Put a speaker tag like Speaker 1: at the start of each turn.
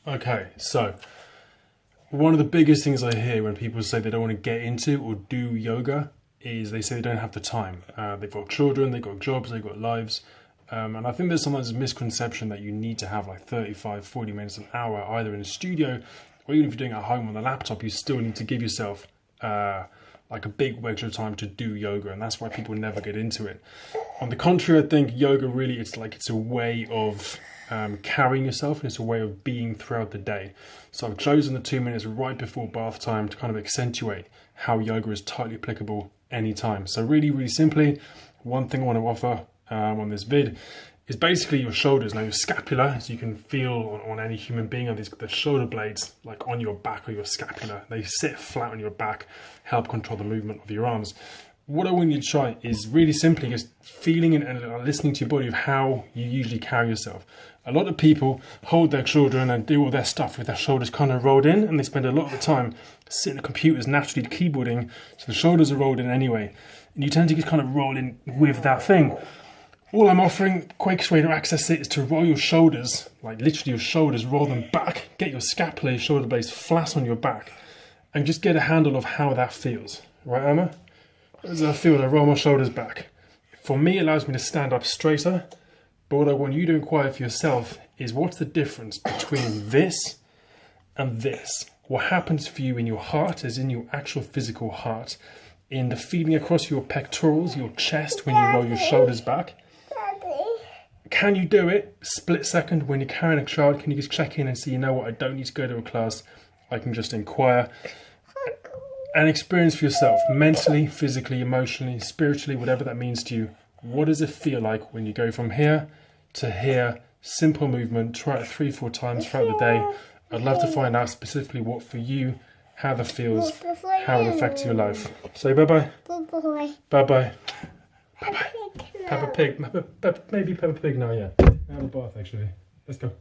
Speaker 1: Okay, so one of the biggest things I hear when people say they don't want to get into or do yoga is they say they don't have the time. They've got children, they've got jobs, they've got lives. And I think there's sometimes a misconception that you need to have like 35, 40 minutes, an hour, either in a studio or even if you're doing it at home on the laptop, you still need to give yourself like a big wedge of time to do yoga. And that's why people never get into it. On the contrary, I think yoga really, it's a way of carrying yourself, and it's a way of being throughout the day. So I've chosen the 2 minutes right before bath time to kind of accentuate how yoga is totally applicable anytime. So really, really simply, one thing I want to offer on this vid is basically your shoulders. Now your scapula, as you can feel on any human being, are the shoulder blades like on your back or your scapula. They sit flat on your back, help control the movement of your arms. What I want you to try is really simply just feeling and listening to your body of how you usually carry yourself. A lot of people hold their children and do all their stuff with their shoulders kind of rolled in, and they spend a lot of the time sitting at computers naturally keyboarding, so the shoulders are rolled in anyway. And you tend to just kind of roll in with that thing. All I'm offering, quickest way to access it is to roll your shoulders, like literally your shoulders, roll them back, get your scapula, your shoulder blades flat on your back, and just get a handle of how that feels. Right, Emma? As I feel, I roll my shoulders back. For me, it allows me to stand up straighter, but what I want you to inquire for yourself is what's the difference between this and this? What happens for you in your heart, as in your actual physical heart, in the feeling across your pectorals, your chest when you roll your shoulders back? Can you do it split second when you're carrying a child? Can you just check in and say, you know what, I don't need to go to a class, I can just inquire and experience for yourself, mentally, physically, emotionally, spiritually, whatever that means to you. What does it feel like when you go from here to here? Simple movement, try it 3-4 times throughout the day. I'd love to find out specifically what for you, how that feels, how it affects your life. Say bye-bye. Bye-bye. Bye-bye. Peppa Pig. Maybe Peppa Pig now, yeah. Out of the bath, actually. Let's go.